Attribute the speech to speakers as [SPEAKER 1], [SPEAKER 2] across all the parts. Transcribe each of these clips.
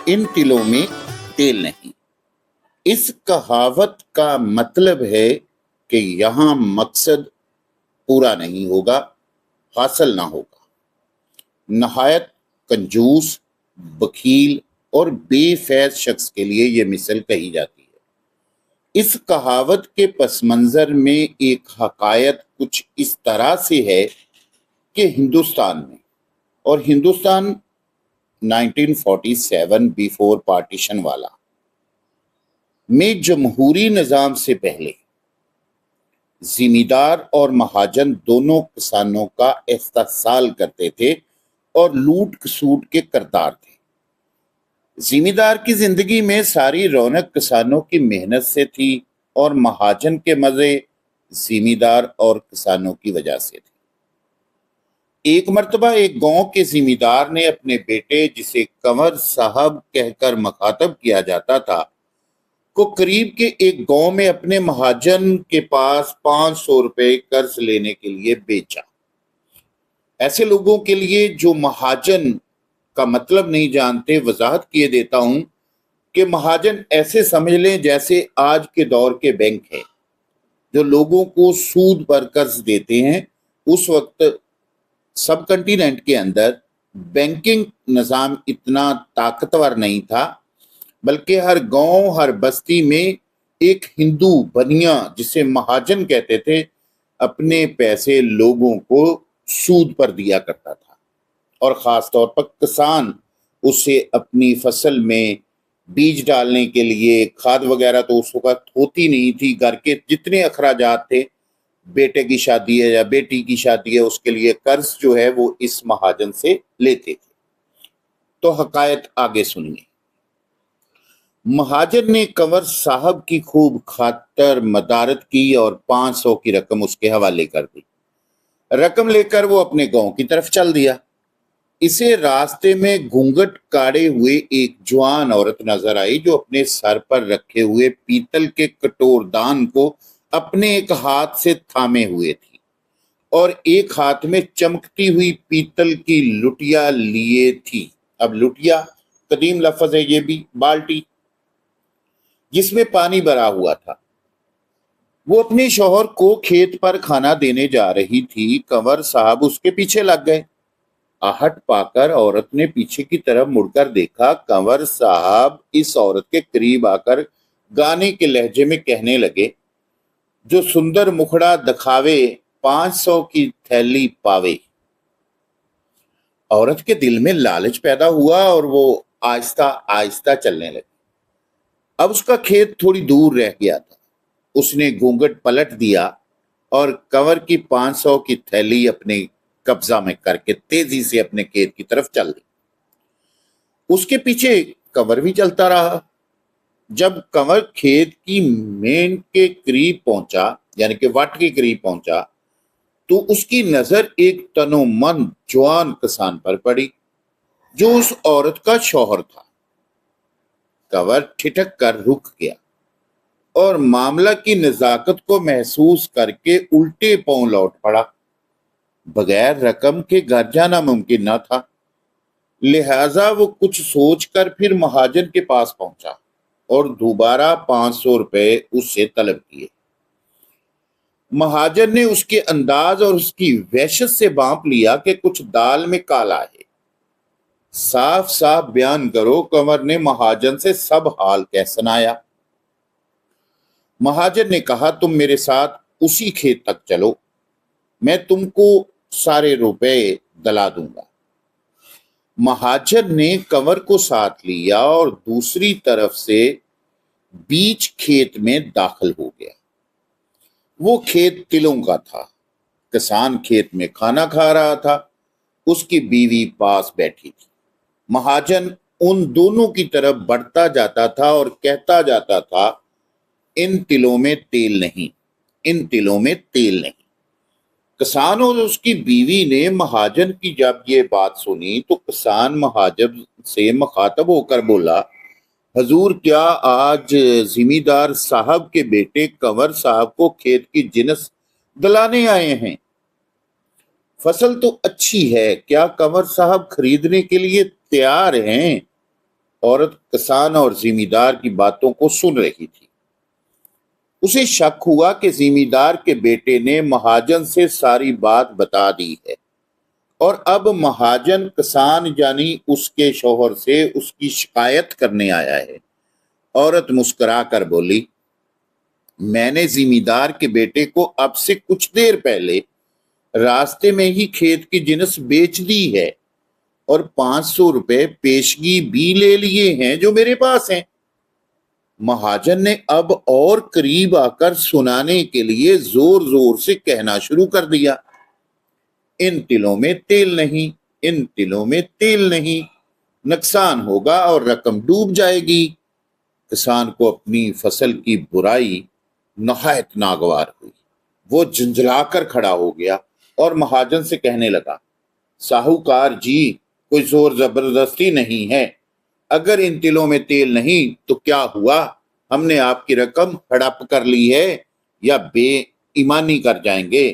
[SPEAKER 1] ان تلوں میں تیل نہیں۔ اس کہاوت کا مطلب ہے کہ یہاں مقصد پورا نہیں ہوگا، حاصل نہ ہوگا۔ نہایت کنجوس، بخیل اور بے فیض شخص کے لیے یہ مثل کہی جاتی ہے۔ اس کہاوت کے پس منظر میں ایک حقائق کچھ اس طرح سے ہے کہ ہندوستان میں، اور ہندوستان 1947 بیفور پارٹیشن والا میں جمہوری نظام سے پہلے زمیندار اور مہاجن دونوں کسانوں کا استحصال کرتے تھے اور لوٹ کسوٹ کے کردار تھے۔ زمیندار کی زندگی میں ساری رونق کسانوں کی محنت سے تھی اور مہاجن کے مزے زمیندار اور کسانوں کی وجہ سے تھے۔ ایک مرتبہ ایک گاؤں کے زمیندار نے اپنے بیٹے، جسے کنور صاحب کہہ کر مخاطب کیا جاتا تھا، کو قریب کے ایک گاؤں میں اپنے مہاجن کے پاس 500 روپے قرض لینے کے لیے بیچا۔ ایسے لوگوں کے لیے جو مہاجن کا مطلب نہیں جانتے، وضاحت کیے دیتا ہوں کہ مہاجن ایسے سمجھ لیں جیسے آج کے دور کے بینک ہے جو لوگوں کو سود پر قرض دیتے ہیں۔ اس وقت سب کنٹیننٹ کے اندر بینکنگ نظام اتنا طاقتور نہیں تھا، بلکہ ہر گاؤں، ہر بستی میں ایک ہندو بنیا، جسے مہاجن کہتے تھے، اپنے پیسے لوگوں کو سود پر دیا کرتا تھا، اور خاص طور پر کسان اسے اپنی فصل میں بیج ڈالنے کے لیے، کھاد وغیرہ تو اس وقت ہوتی نہیں تھی، گھر کے جتنے اخراجات تھے، بیٹے کی شادی ہے یا بیٹی کی شادی ہے، اس کے لیے قرض جو ہے وہ اس مہاجن سے لیتے تھے۔ تو حقائق آگے سنیے۔ مہاجن نے کنور صاحب کی خوب خاطر مدارت کی اور 500 کی رقم اس کے حوالے کر دی۔ رقم لے کر وہ اپنے گاؤں کی طرف چل دیا۔ اسے راستے میں گھونگھٹ کاڑے ہوئے ایک جوان عورت نظر آئی، جو اپنے سر پر رکھے ہوئے پیتل کے کٹور دان کو اپنے ایک ہاتھ سے تھامے ہوئے تھی اور ایک ہاتھ میں چمکتی ہوئی پیتل کی لٹیا لیے تھی۔ اب لٹیا قدیم لفظ ہے، یہ بھی بالٹی، جس میں پانی بھرا ہوا تھا۔ وہ اپنے شوہر کو کھیت پر کھانا دینے جا رہی تھی۔ کنور صاحب اس کے پیچھے لگ گئے۔ آہٹ پا کر عورت نے پیچھے کی طرف مڑ کر دیکھا۔ کنور صاحب اس عورت کے قریب آ کر گانے کے لہجے میں کہنے لگے، جو سندر مکھڑا دکھاوے 500 کی تھیلی پاوے۔ عورت کے دل میں لالچ پیدا ہوا اور وہ آہستہ آہستہ چلنے لگی۔ اب اس کا کھیت تھوڑی دور رہ گیا تھا۔ اس نے گھونگھٹ پلٹ دیا اور کنور کی 500 کی تھیلی اپنے قبضہ میں کر کے تیزی سے اپنے کھیت کی طرف چل دی۔ اس کے پیچھے کنور بھی چلتا رہا۔ جب کنور کھیت کی مین کے قریب پہنچا، یعنی کہ وٹ کے قریب پہنچا، تو اس کی نظر ایک تنو مند جوان کسان پر پڑی، جو اس عورت کا شوہر تھا۔ کنور ٹھٹک کر رک گیا اور معاملہ کی نزاکت کو محسوس کر کے الٹے پاؤں لوٹ پڑا۔ بغیر رقم کے گھر جانا ممکن نہ تھا، لہذا وہ کچھ سوچ کر پھر مہاجن کے پاس پہنچا اور دوبارہ 500 روپے اس سے طلب کیے۔ مہاجن نے اس کے انداز اور اس کی وحشت سے بانپ لیا کہ کچھ دال میں کالا ہے۔ صاف صاف بیان کرو۔ کنور نے مہاجن سے سب حال کہہ سنایا۔ مہاجن نے کہا، تم میرے ساتھ اسی کھیت تک چلو، میں تم کو سارے روپے دلا دوں گا۔ مہاجن نے کنور کو ساتھ لیا اور دوسری طرف سے بیچ کھیت میں داخل ہو گیا۔ وہ کھیت تلوں کا تھا۔ کسان کھیت میں کھانا کھا رہا تھا، اس کی بیوی پاس بیٹھی تھی۔ مہاجن ان دونوں کی طرف بڑھتا جاتا تھا اور کہتا جاتا تھا، ان تلوں میں تیل نہیں، ان تلوں میں تیل نہیں۔ کسان اور اس کی بیوی نے مہاجن کی جب یہ بات سنی تو کسان مہاجن سے مخاطب ہو کر بولا، حضور، کیا آج زمیندار صاحب کے بیٹے کنور صاحب کو کھیت کی جنس دلانے آئے ہیں؟ فصل تو اچھی ہے، کیا کنور صاحب خریدنے کے لیے تیار ہیں؟ عورت کسان اور زمیندار کی باتوں کو سن رہی تھی۔ اسے شک ہوا کہ زمیندار کے بیٹے نے مہاجن سے ساری بات بتا دی ہے اور اب مہاجن کسان یعنی اس کے شوہر سے اس کی شکایت کرنے آیا ہے۔ عورت مسکرا کر بولی، میں نے زمیندار کے بیٹے کو اب سے کچھ دیر پہلے راستے میں ہی کھیت کی جنس بیچ دی ہے اور 500 روپے پیشگی بھی لے لیے ہیں جو میرے پاس ہیں۔ مہاجن نے اب اور قریب آ کر سنانے کے لیے زور زور سے کہنا شروع کر دیا، ان تلوں میں تیل نہیں، ان تلوں میں تیل نہیں، نقصان ہوگا اور رقم ڈوب جائے گی۔ کسان کو اپنی فصل کی برائی نہایت ناگوار ہوئی۔ وہ جھنجھلا کر کھڑا ہو گیا اور مہاجن سے کہنے لگا، ساہوکار جی، کوئی زور زبردستی نہیں ہے، اگر ان تلوں میں تیل نہیں تو کیا ہوا، ہم نے آپ کی رقم ہڑپ کر لی ہے یا بے ایمانی کر جائیں گے؟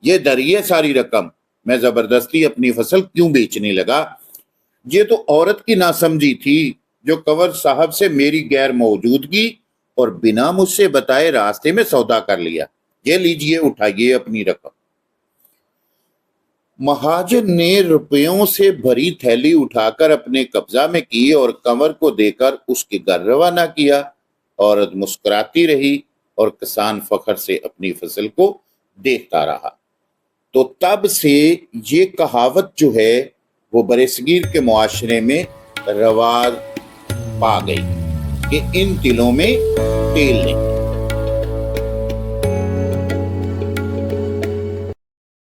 [SPEAKER 1] یہ دریئے ساری رقم، میں زبردستی اپنی فصل کیوں بیچنے لگا؟ یہ تو عورت کی ناسمجھی تھی جو کنور صاحب سے میری غیر موجودگی اور بنا مجھ سے بتائے راستے میں سودا کر لیا۔ یہ لیجئے، اٹھائیے اپنی رقم۔ مہاجن نے روپیوں سے بھری تھیلی اٹھا کر اپنے قبضہ میں کی اور کنور کو دے کر اس کے گھر روانہ کیا۔ عورت مسکراتی رہی اور کسان فخر سے اپنی فصل کو دیکھتا رہا۔ تو تب سے یہ کہاوت جو ہے وہ برصغیر کے معاشرے میں رواج پا گئی کہ ان تلوں میں تیل نہیں۔